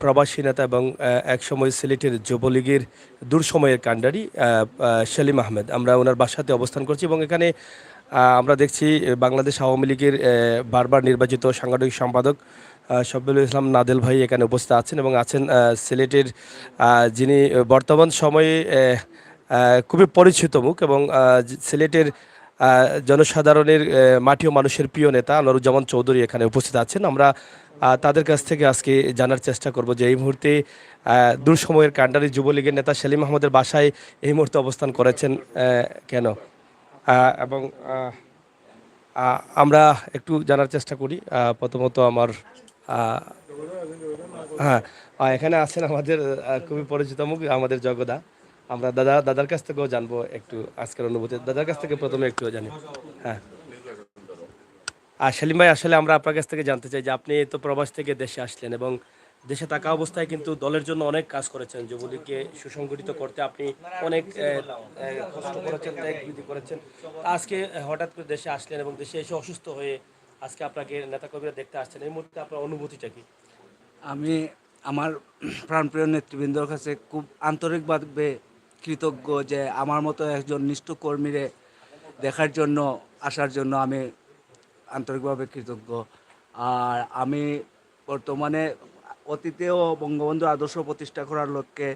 প্রবাসী নেতা এবং একসময় সিলেটের যুবলীগের দূর সময়ের কাণ্ডারি সেলিম আহমেদ। আমরা ওনার বাসাতে অবস্থান করছি এবং এখানে আমরা দেখছি বাংলাদেশ আওয়ামী লীগের বারবার নির্বাচিত সাংগঠনিক সম্পাদক শফিউল ইসলাম নাদেল ভাই এখানে উপস্থিত আছেন এবং আছেন সিলেটের যিনি বর্তমান সময়ে খুবই পরিচিত মুখ এবং সিলেটের জনসাধারণের মাটি ও মানুষের প্রিয় নেতা আনোয়ারুজ্জামান চৌধুরী এখানে উপস্থিত আছেন। আমরা তাদের কাছ থেকে আজকে জানার চেষ্টা করব যে এই মুহূর্তে দূর সময়ের কাণ্ডারি যুবলীগের নেতা সেলিম আহমদের বাসায় এই মুহূর্তে অবস্থান করেছেন কেন, এবং আমরা একটু জানার চেষ্টা করি। প্রথমত আমার হ্যাঁ, এখানে আছেন আমাদের খুবই পরিচিত মুখ আমাদের জগদা। আমরা দাদার কাছ থেকেও জানবো একটু আজকের অনুভূতি। দাদার কাছ থেকে প্রথমে একটু জানি। হ্যাঁ, সেলিম ভাই, আসলে আমরা আপনার কাছ থেকে জানতে চাই যে আপনি তো প্রবাস থেকে দেশে আসলেন এবং দেশে থাকা অবস্থায় কিন্তু দলের জন্য অনেক কাজ করেছেন, যুবলীগকে সুসংগঠিত করতে আপনি অনেক কষ্ট করেছেন, ত্যাগ বিধি করেছেন। আজকে হঠাৎ করে দেশে আসলেন এবং দেশে এসে অসুস্থ হয়ে আজকে আপনাকে নেতাকর্মীরা দেখতে আসছেন, এই মুহূর্তে আপনার অনুভূতিটা কি? আমি আমার প্রাণপ্রিয় নেতৃবৃন্দর কাছে খুব আন্তরিকভাবে কৃতজ্ঞ যে আমার মতো একজন নিষ্ঠ কর্মীরে দেখার জন্য আসার জন্য আমি আন্তরিকভাবে কৃতজ্ঞ। আর আমি বর্তমানে অতীতেও বঙ্গবন্ধু আদর্শ প্রতিষ্ঠা করার লক্ষ্যে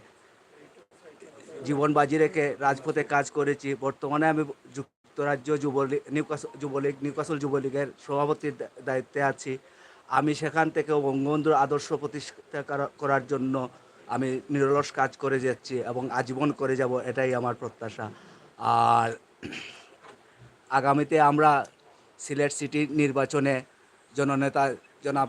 জীবন বাজি রেখে রাজপথে কাজ করেছি। বর্তমানে আমি যুক্তরাজ্য নিউকাসল যুবলীগের সভাপতির দায়িত্বে আছি। আমি সেখান থেকেও বঙ্গবন্ধুর আদর্শ প্রতিষ্ঠা করার জন্য আমি নিরলস কাজ করে যাচ্ছি এবং আজীবন করে যাব, এটাই আমার প্রত্যাশা। আর আগামীতে আমরা সিলেট সিটি নির্বাচনে জননেতা জনাব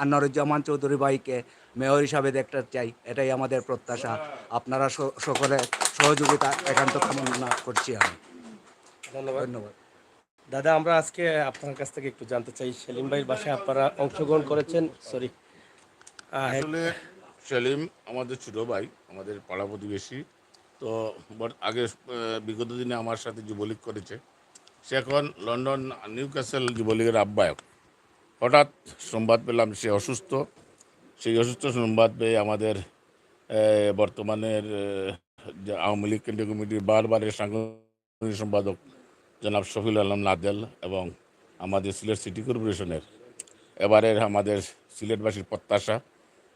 আনোয়ারুজ্জামান চৌধুরী ভাইকে মেয়র হিসাবে দেখতে চাই, এটাই আমাদের প্রত্যাশা। আপনারা সকলে সহযোগিতা একান্ত কামনা করছি আমি। ধন্যবাদ। দাদা, আমরা আজকে আপনার কাছ থেকে একটু জানতে চাই, সেলিম ভাইয়ের বাসায় আপনারা অংশগ্রহণ করেছেন। আসলে সেলিম আমাদের ছোট ভাই, আমাদের পাড়া প্রতিবেশী। তো আগে বিগত দিনে আমার সাথে যুবলীগ করেছে। সে এখন লন্ডন নিউক্যাসল যুবলীগের আহ্বায়ক। হঠাৎ সংবাদ পেলাম সে অসুস্থ। সেই অসুস্থ সংবাদ পেয়ে আমাদের বর্তমানের যে আওয়ামী লীগ কেন্দ্রীয় কমিটির বারবারের সাংগঠনিক সম্পাদক জনাব শফিউল আলম নাদেল এবং আমাদের সিলেট সিটি কর্পোরেশনের এবারের আমাদের সিলেটবাসীর প্রত্যাশা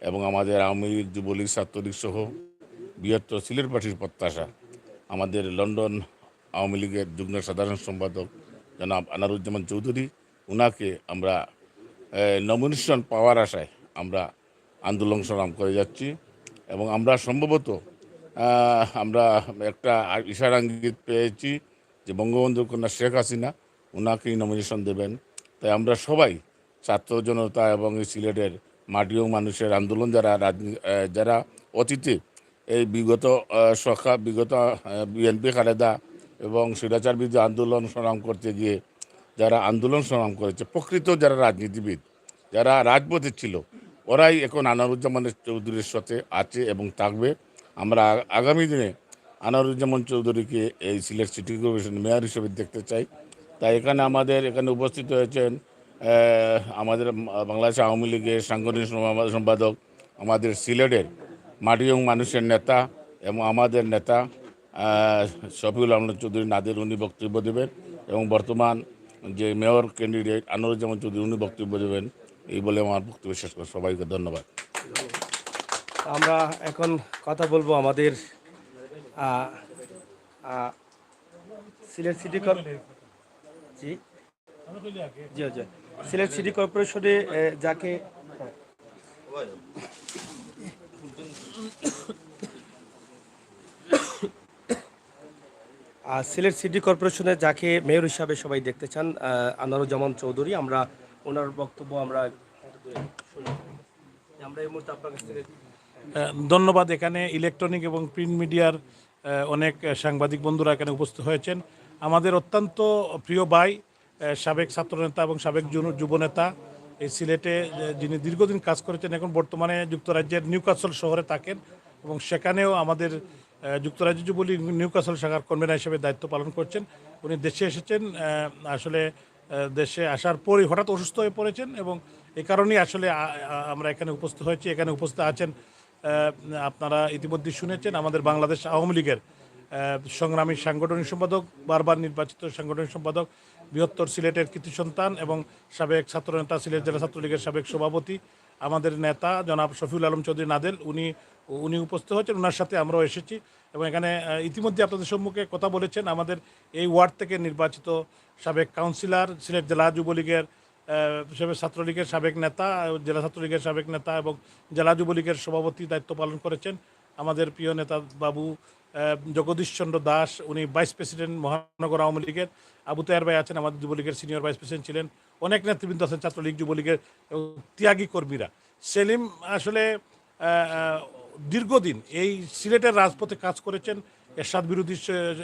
এবং আমাদের আওয়ামী লীগ যুবলীগ ছাত্রলীগ সহ বৃহত্তর সিলেটবাসীর প্রত্যাশা আমাদের লন্ডন আওয়ামী লীগের যুগ্ম সাধারণ সম্পাদক জনাব আনোয়ারুজ্জামান চৌধুরী, ওনাকে আমরা নমিনেশন পাওয়ার আশায় আমরা আন্দোলন সংগ্রাম করে যাচ্ছি এবং আমরা সম্ভবত আমরা একটা ইশারা ইঙ্গিত পেয়েছি যে বঙ্গবন্ধুর কন্যা শেখ হাসিনা ওনাকেই নমিনেশন দেবেন। তাই আমরা সবাই ছাত্র জনতা এবং এই সিলেটের মাটি ও মানুষের আন্দোলন যারা অতীতে এই বিগত বিএনপি খালেদা এবং স্বৈরাচার বিরুদ্ধে আন্দোলন সংগ্রাম করতে গিয়ে যারা আন্দোলন সংগ্রাম করেছে, প্রকৃত যারা রাজনীতিবিদ, যারা রাজপথে ছিল, ওরাই এখন আনোয়ারুজ্জামান চৌধুরীর সাথে আছে এবং থাকবে। আমরা আগামী দিনে আনোয়ারুজ্জামান চৌধুরীকে এই সিলেট সিটি কর্পোরেশন মেয়র হিসেবে দেখতে চাই। তাই এখানে উপস্থিত হয়েছেন আমাদের বাংলাদেশ আওয়ামী লীগের সাংগঠনিক সম্পাদক, আমাদের সিলেটের মাটি এবং মানুষের নেতা এবং আমাদের নেতা শফিউল আলম চৌধুরী নাদের, উনি বক্তব্য দেবেন এবং বর্তমান যে মেয়র ক্যান্ডিডেট আনোয়ারুজ্জামান চৌধুরী উনি বক্তব্য দেবেন। এই বলে আমার বক্তব্য শেষ করি। সবাইকে ধন্যবাদ। আমরা এখন কথা বলবো আমাদের সিলেট সিটি সিলেট সিটি কর্পোরেশনে যাকে সিলেট সিটি কর্পোরেশনে যাকে মেয়র হিসাবে সবাই দেখতে চান, আনোয়ারুজ্জামান চৌধুরী, আমরা ওনার বক্তব্য আমরা এই মুহূর্তে আপনার কাছ থেকে ধন্যবাদ। এখানে ইলেকট্রনিক এবং প্রিন্ট মিডিয়ার অনেক সাংবাদিক বন্ধুরা এখানে উপস্থিত হয়েছেন। আমাদের অত্যন্ত প্রিয় ভাই, সাবেক ছাত্রনেতা এবং সাবেক যুবনেতা, এই সিলেটে যিনি দীর্ঘদিন কাজ করেছেন, এখন বর্তমানে যুক্তরাজ্যের নিউক্যাসল শহরে থাকেন এবং সেখানেও আমাদের যুক্তরাজ্য যুবলীগ নিউক্যাসল শাখার কনভেনার হিসেবে দায়িত্ব পালন করছেন। উনি দেশে এসেছেন, আসলে দেশে আসার পরই হঠাৎ অসুস্থ হয়ে পড়েছেন এবং এই কারণেই আসলে আমরা এখানে উপস্থিত হয়েছি। এখানে উপস্থিত আছেন আপনারা ইতিমধ্যে শুনেছেন আমাদের বাংলাদেশ আওয়ামী লীগের সংগ্রামী সাংগঠনিক সম্পাদক, বারবার নির্বাচিত সাংগঠনিক সম্পাদক, বৃহত্তর সিলেটের কৃতি সন্তান এবং সাবেক ছাত্রনেতা, সিলেট জেলা ছাত্রলীগের সাবেক সভাপতি, আমাদের নেতা জনাব শফিউল আলম চৌধুরী নাদেল, উনি উপস্থিত হয়েছেন। ওনার সাথে আমরাও এসেছি এবং এখানে ইতিমধ্যে আপনাদের সম্মুখে কথা বলেছেন আমাদের এই ওয়ার্ড থেকে নির্বাচিত সাবেক কাউন্সিলর, সিলেট জেলা যুবলীগের সাবেক ছাত্রলীগের সাবেক নেতা, জেলা ছাত্রলীগের সাবেক নেতা এবং জেলা যুবলীগের সভাপতি দায়িত্ব পালন করেছেন আমাদের প্রিয় নেতা বাবু জগদীশ চন্দ্র দাস, উনি ভাইস প্রেসিডেন্ট মহানগর আওয়ামী লীগের। আবু তাহের ভাই আছেন আমাদের যুবলীগের সিনিয়র ভাইস প্রেসিডেন্ট ছিলেন। অনেক নেতৃবৃন্দ আছেন ছাত্রলীগ, যুবলীগের ত্যাগী কর্মীরা। সেলিম আসলে দীর্ঘদিন এই সিলেটের রাজপথে কাজ করেছেন, এরশাদ বিরোধী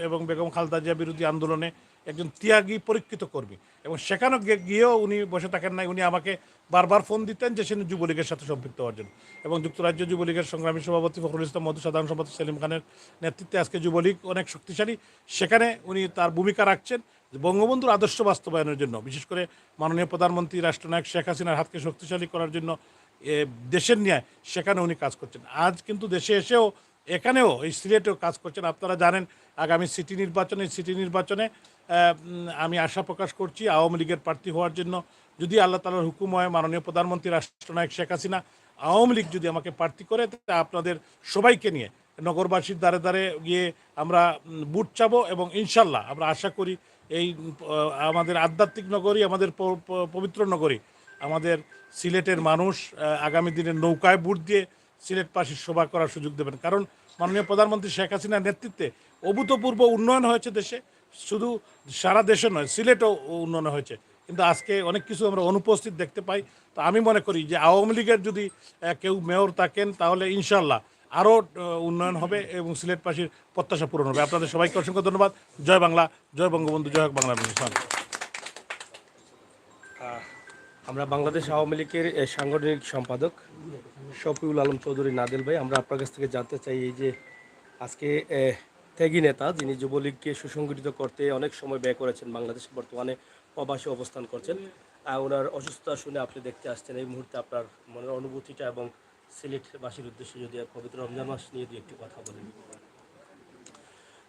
এবং বেগম খালেদা জিয়া বিরোধী আন্দোলনে একজন ত্যাগী পরীক্ষিত কর্মী এবং সেখানে গিয়েও উনি বসে থাকেন নাই। উনি আমাকে বারবার ফোন দিতেন যে সে যুবলীগের সাথে সম্পৃক্ত হওয়ার জন্য এবং যুক্তরাজ্য যুবলীগের সংগ্রামী সভাপতি ফখরুল ইসলাম মধু, সাধারণ সম্পাদক সেলিম খানের নেতৃত্বে আজকে যুবলীগ অনেক শক্তিশালী। সেখানে উনি তার ভূমিকা রাখছেন বঙ্গবন্ধুর আদর্শ বাস্তবায়নের জন্য, বিশেষ করে মাননীয় প্রধানমন্ত্রী রাষ্ট্রনায়ক শেখ হাসিনার হাতকে শক্তিশালী করার জন্য দেশের ন্যায় সেখানে উনি কাজ করছেন। আজ কিন্তু দেশে এসেও এখানেও এই সিলেটেও কাজ করছেন। আপনারা জানেন আগামী সিটি নির্বাচনে আমি আশা প্রকাশ করছি আওয়ামী লীগের প্রার্থী হওয়ার জন্য। যদি আল্লাহ তাআলার হুকুম হয়, মাননীয় প্রধানমন্ত্রী রাষ্ট্রনায়ক শেখ হাসিনা আওয়ামী লীগ যদি আমাকে প্রার্থী করে, তাহলে আপনাদের সবাইকে নিয়ে নগরবাসীর দ্বারে দ্বারে গিয়ে আমরা বুট চাবো এবং ইনশাল্লাহ আমরা আশা করি এই আমাদের আধ্যাত্মিক নগরী, আমাদের পবিত্র নগরী, আমাদের সিলেটের মানুষ আগামী দিনে নৌকায় বুট দিয়ে সিলেটবাসীর সেবা করার সুযোগ দেবেন। কারণ মাননীয় প্রধানমন্ত্রী শেখ হাসিনার নেতৃত্বে অভূতপূর্ব উন্নয়ন হয়েছে দেশে, শুধু সারা দেশে নয়, সিলেটও উন্নয়ন হয়েছে। কিন্তু আজকে অনেক কিছু আমরা অনুপস্থিত দেখতে পাই। তো আমি মনে করি যে আওয়ামী লীগের যদি কেউ মেয়র থাকেন তাহলে ইনশাল্লাহ আরও উন্নয়ন হবে এবং সিলেটবাসীর প্রত্যাশা পূরণ হবে। আপনাদের সবাইকে অসংখ্য ধন্যবাদ। জয় বাংলা, জয় বঙ্গবন্ধু, জয় হোক বাংলা। আমরা বাংলাদেশ আওয়ামী লীগের সাংগঠনিক সম্পাদক শফিউল আলম চৌধুরী নাদেল ভাই, আমরা আপনার কাছ থেকে জানতে চাই এই যে আজকে ত্যাগী নেতা যিনি যুবলীগকে সুসংগঠিত করতে অনেক সময় ব্যয় করেছেন, বাংলাদেশে বর্তমানে প্রবাসে অবস্থান করছেন, ওনার অসুস্থতা শুনে আপনি দেখতে আসছেন। এই মুহূর্তে আপনার মনের অনুভূতিটা এবং সিলেটবাসীর উদ্দেশ্যে যদি পবিত্র রমজান মাস নিয়ে দু একটি কথা বলেন।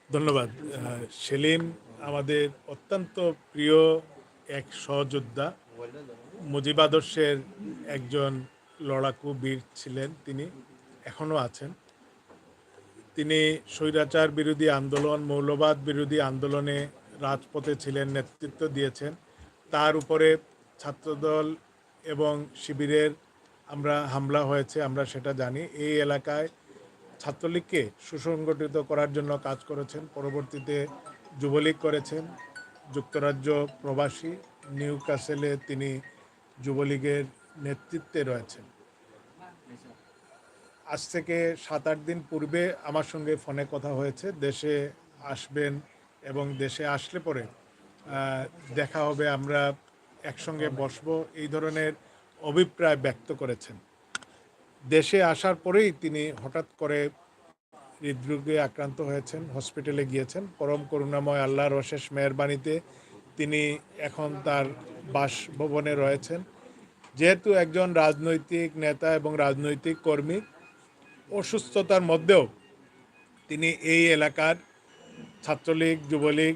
ধন্যবাদ। সেলিম আমাদের অত্যন্ত প্রিয় এক সহযোদ্ধা, মুজিব আদর্শের একজন লড়াকু বীর ছিলেন। তিনি এখনও আছেন। তিনি স্বৈরাচার বিরোধী আন্দোলন, মৌলবাদ বিরোধী আন্দোলনে রাজপথে ছিলেন, নেতৃত্ব দিয়েছেন। তার উপরে ছাত্রদল এবং শিবিরের হামলা হয়েছে, আমরা সেটা জানি। এই এলাকায় ছাত্রলীগকে সুসংগঠিত করার জন্য কাজ করেছেন। পরবর্তীতে যুবলীগ করেছেন। যুক্তরাজ্য প্রবাসী, নিউ ক্যাসেলে তিনি যুবলীগের নেতৃত্বে রয়েছেন। আজ থেকে 7-8 দিন পূর্বে আমার সঙ্গে ফোনে কথা হয়েছে, দেশে আসবেন এবং দেশে আসলে পরে দেখা হবে, আমরা একসঙ্গে বসবো, এই ধরনের অভিপ্রায় ব্যক্ত করেছেন। দেশে আসার পরেই তিনি হঠাৎ করে হৃদরোগে আক্রান্ত হয়েছেন, হসপিটালে গিয়েছেন। পরম করুণাময় আল্লাহর অশেষ মেহেরবানিতে তিনি এখন তার বাসভবনে রয়েছেন। যেহেতু একজন রাজনৈতিক নেতা এবং রাজনৈতিক কর্মী, অসুস্থতার মধ্যেও তিনি এই এলাকার ছাত্রলীগ, যুবলীগ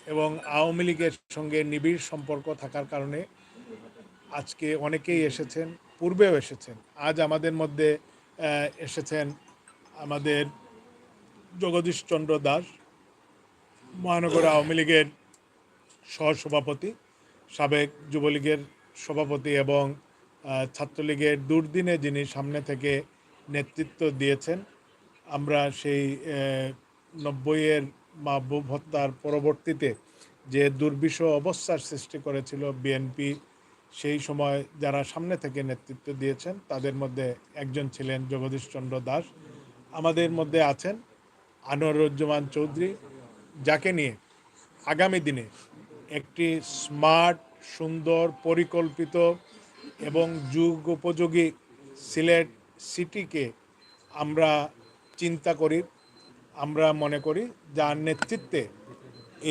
এবং আওয়ামী লীগের সঙ্গে নিবিড় সম্পর্ক থাকার কারণে আজকে অনেকেই এসেছেন, পূর্বেও এসেছেন। আজ আমাদের মধ্যে এসেছেন আমাদের জগদীশ চন্দ্র দাস, মহানগর আওয়ামী লীগের সহসভাপতি, সাবেক যুবলীগের সভাপতি এবং ছাত্রলীগের দুর্দিনে যিনি সামনে থেকে নেতৃত্ব দিয়েছেন। আমরা সেই 90-এর মাহবুব হত্যার পরবর্তীতে যে দুর্বিষহ অবস্থার সৃষ্টি করেছিল বিএনপি, সেই সময় যারা সামনে থেকে নেতৃত্ব দিয়েছেন তাদের মধ্যে একজন ছিলেন জগদীশ চন্দ্র দাস। আমাদের মধ্যে আছেন আনোয়ারুজ্জামান চৌধুরী, যাকে নিয়ে আগামী দিনে একটি স্মার্ট, সুন্দর, পরিকল্পিত এবং যুগ উপযোগী সিলেট সিটিকে আমরা চিন্তা করি। আমরা মনে করি যার নেতৃত্বে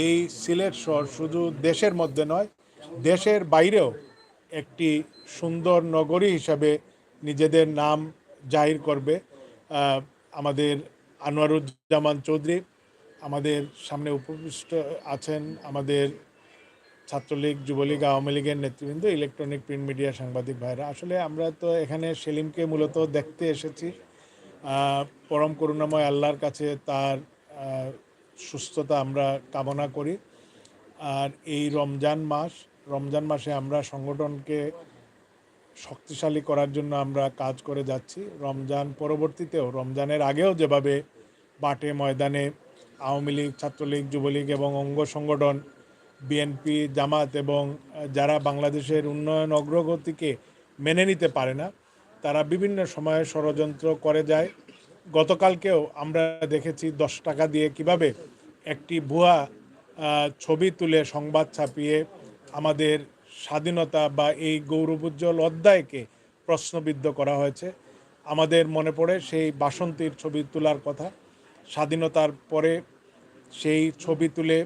এই সিলেট শহর শুধু দেশের মধ্যে নয়, দেশের বাইরেও একটি সুন্দর নগরী হিসাবে নিজেদের নাম জাহির করবে। আমাদের আনোয়ারুজ্জামান চৌধুরী আমাদের সামনে উপবিষ্ট আছেন, আমাদের ছাত্রলীগ, যুবলীগ, আওয়ামী লীগের নেতৃবৃন্দ, ইলেকট্রনিক প্রিন্ট মিডিয়া সাংবাদিক ভাইরা। আসলে আমরা তো এখানে সেলিমকে মূলত দেখতে এসেছি। পরম করুণাময় আল্লাহর কাছে তার সুস্থতা আমরা কামনা করি। আর এই রমজান মাসে আমরা সংগঠনকে শক্তিশালী করার জন্য আমরা কাজ করে যাচ্ছি। রমজান পরবর্তীতেও, রমজানের আগেও যেভাবে মাঠে ময়দানে আওয়ামী লীগ, ছাত্রলীগ, যুবলীগ এবং অঙ্গ সংগঠন, বিএনপি, জামাত এবং যারা বাংলাদেশের উন্নয়ন অগ্রগতিকে মেনে নিতে পারে না, তারা বিভিন্ন সময়ে ষড়যন্ত্র করে যায়। গতকালকেও আমরা দেখেছি 10 টাকা দিয়ে কিভাবে একটি ভুয়া ছবি তুলে সংবাদ ছাপিয়ে আমাদের স্বাধীনতা বা এই গৌরবোজ্জ্বল অধ্যায়কে প্রশ্নবিদ্ধ করা হয়েছে। আমাদের মনে পড়ে সেই বাসন্তীর ছবি তোলার কথা। স্বাধীনতার পরে সেই ছবি তুলে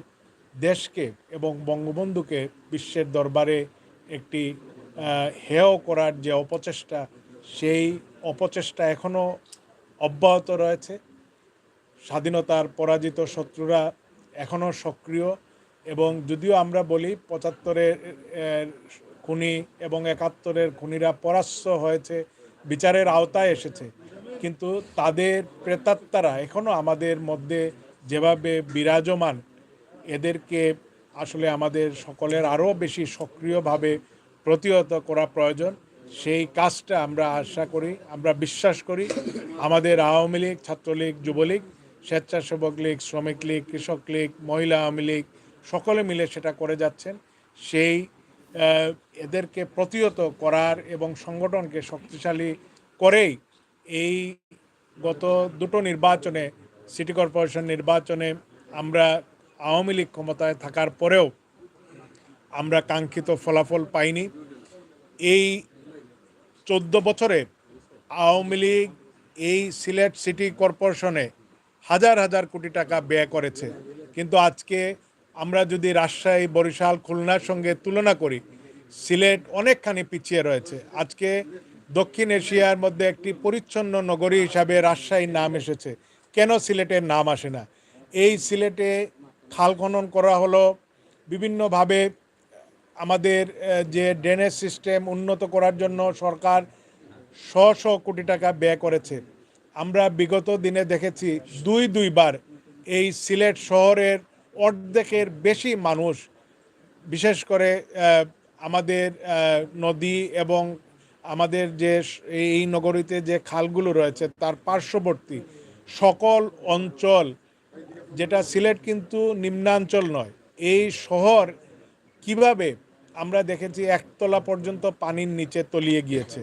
দেশকে এবং বঙ্গবন্ধুকে বিশ্বের দরবারে একটি হেয় করার যে অপচেষ্টা, সেই অপচেষ্টা এখনও অব্যাহত রয়েছে। স্বাধীনতার পরাজিত শত্রুরা এখনও সক্রিয়, এবং যদিও আমরা বলি 75-এর খুনি এবং 71-এর খুনিরা পরাস্ত হয়েছে, বিচারের আওতায় এসেছে, কিন্তু তাদের প্রেতাত্মারা এখনও আমাদের মধ্যে যেভাবে বিরাজমান, এদেরকে আসলে আমাদের সকলের আরও বেশি সক্রিয়ভাবে প্রতিহত করা প্রয়োজন। সেই কাজটা আমরা আশা করি, আমরা বিশ্বাস করি আমাদের আওয়ামী লীগ, ছাত্রলীগ, যুবলীগ, স্বেচ্ছাসেবক লীগ, শ্রমিক লীগ, কৃষক লীগ, মহিলা আওয়ামী লীগ সকলে মিলে সেটা করে যাচ্ছেন। সেই এদেরকে প্রতিহত করার এবং সংগঠনকে শক্তিশালী করেই এই গত দুটো নির্বাচনে, সিটি কর্পোরেশন নির্বাচনে আমরা আওয়ামী লীগ ক্ষমতায় থাকার পরেও আমরা কাঙ্ক্ষিত ফলাফল পাইনি। এই 14 বছরে আওয়ামী লীগ এই সিলেট সিটি কর্পোরেশনে হাজার হাজার কোটি টাকা ব্যয় করেছে, কিন্তু আজকে আমরা যদি রাজশাহী, বরিশাল, খুলনার সঙ্গে তুলনা করি, সিলেট অনেকখানি পিছিয়ে রয়েছে। আজকে দক্ষিণ এশিয়ার মধ্যে একটি পরিচ্ছন্ন নগরী হিসাবে রাজশাহীর নাম এসেছে, কেন সিলেটের নাম আসে না? এই সিলেটে খাল খনন করা হলো, বিভিন্নভাবে আমাদের যে ড্রেনেজ সিস্টেম উন্নত করার জন্য সরকার শ কোটি টাকা ব্যয় করেছে। আমরা বিগত দিনে দেখেছি দুইবার এই সিলেট শহরের অর্ধেকের বেশি মানুষ, বিশেষ করে আমাদের নদী এবং আমাদের যে এই নগরীতে যে খালগুলো রয়েছে তার পার্শ্ববর্তী সকল অঞ্চল, যেটা সিলেট কিন্তু নিম্নাঞ্চল নয়, এই শহর কিভাবে আমরা দেখেছি একতলা পর্যন্ত পানির নিচে তলিয়ে গিয়েছে।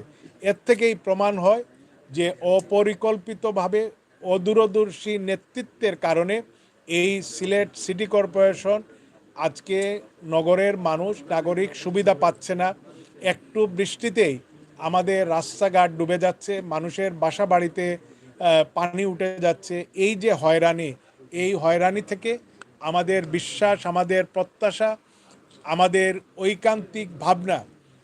এর থেকেই প্রমাণ হয় যে অপরিকল্পিতভাবে অদূরদর্শী নেতৃত্বের কারণে এই সিলেট সিটি কর্পোরেশন আজকে নগরের মানুষ, নাগরিক সুবিধা পাচ্ছে না। একটু বৃষ্টিতেই আমাদের রাস্তাঘাট ডুবে যাচ্ছে, মানুষের বাসা বাড়িতে পানি উঠে যাচ্ছে। এই যে হয়রানি, এই হয়রানি থেকে আমাদের বিশ্বাস, আমাদের প্রত্যাশা, আমাদের ঐকান্তিক ভাবনা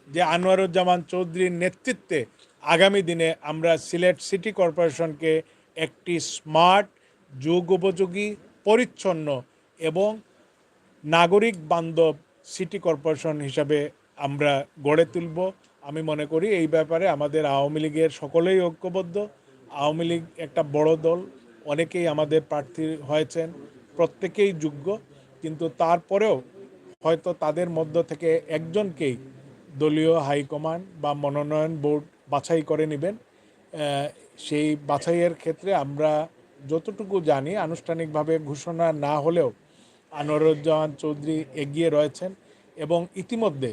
যে আনোয়ারুজ্জামান চৌধুরীর নেতৃত্বে আগামী দিনে আমরা সিলেট সিটি কর্পোরেশনকে একটি স্মার্ট, যুগোপযোগী, পরিচ্ছন্ন এবং নাগরিক বান্ধব সিটি কর্পোরেশন হিসাবে আমরা গড়ে তুলব। আমি মনে করি এই ব্যাপারে আমাদের আওয়ামী লীগের সকলেই ঐক্যবদ্ধ। আওয়ামী লীগ একটা বড় দল, অনেকেই আমাদের প্রার্থী হয়েছেন, প্রত্যেকেই যোগ্য, কিন্তু তারপরেও হয়তো তাদের মধ্য থেকে একজনকেই দলীয় হাইকমান্ড বা মনোনয়ন বোর্ড বাছাই করে নেবেন। সেই বাছাইয়ের ক্ষেত্রে আমরা যতটুকু জানি, আনুষ্ঠানিকভাবে ঘোষণা না হলেও আনোয়ারুজ্জামান চৌধুরী এগিয়ে রয়েছেন এবং ইতিমধ্যে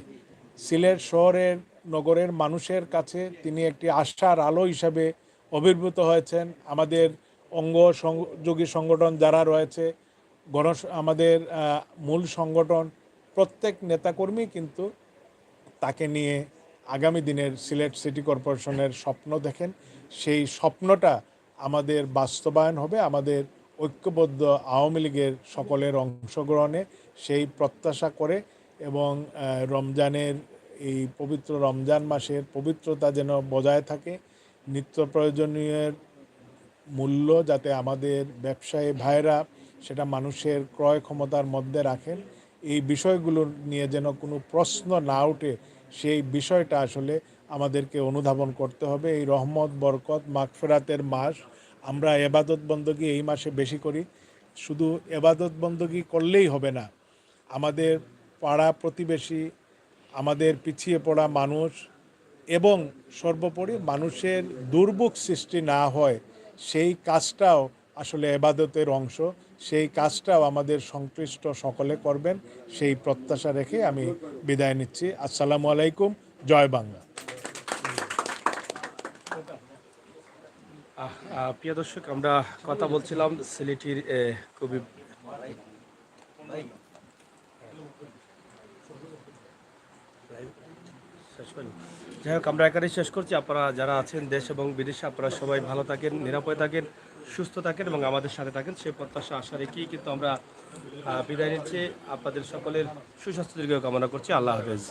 সিলেট শহরের, নগরের মানুষের কাছে তিনি একটি আশার আলো হিসাবে আবির্ভূত হয়েছেন। আমাদের অঙ্গ সহযোগী সংগঠন যারা রয়েছে, আমাদের মূল সংগঠন, প্রত্যেক নেতাকর্মী কিন্তু তাকে নিয়ে আগামী দিনের সিলেট সিটি কর্পোরেশনের স্বপ্ন দেখেন। সেই স্বপ্নটা আমাদের বাস্তবায়ন হবে আমাদের ঐক্যবদ্ধ আওয়ামী লীগের সকলের অংশগ্রহণে, সেই প্রত্যাশা করে এবং রমজানের এই পবিত্র রমজান মাসের পবিত্রতা যেন বজায় থাকে, নিত্য প্রয়োজনীয় মূল্য যাতে আমাদের ব্যবসায়ী ভাইরা সেটা মানুষের ক্রয় ক্ষমতার মধ্যে রাখেন, এই বিষয়গুলো নিয়ে যেন কোনো প্রশ্ন না ওঠে, সেই বিষয়টা আসলে আমাদেরকে অনুধাবন করতে হবে। এই রহমত বরকত মাগফিরাতের মাস, আমরা এবাদত বন্দগি এই মাসে বেশি করি। শুধু এবাদত বন্দগি করলেই হবে না, আমাদের পাড়া প্রতিবেশী, আমাদের পিছিয়ে পড়া মানুষ এবং সর্বোপরি মানুষের দুর্ভোগ সৃষ্টি না হয়, সেই কাজটাও আসলে এবাদতের অংশ। সেই কাজটাও আমাদের সংশ্লিষ্ট সকলে করবেন, সেই প্রত্যাশা রেখে আমি বিদায় নিচ্ছি। আসসালামু আলাইকুম, জয় বাংলা। প্রিয় দর্শক, আমরা কথা বলছিলাম সিলেটের খুবই যাই হোক, আমরা এখানে শেষ করছি। আপনারা যারা আছেন দেশ এবং বিদেশে, আপনারা সবাই ভালো থাকেন, নিরাপদে থাকেন, সুস্থ থাকেন এবং আমাদের সাথে থাকেন, সেই প্রত্যাশা আশা রেখেই কিন্তু আমরা বিদায় নিচ্ছি। আপনাদের সকলের সুস্বাস্থ্য দীর্ঘ কামনা করছি। আল্লাহ হাফেজ।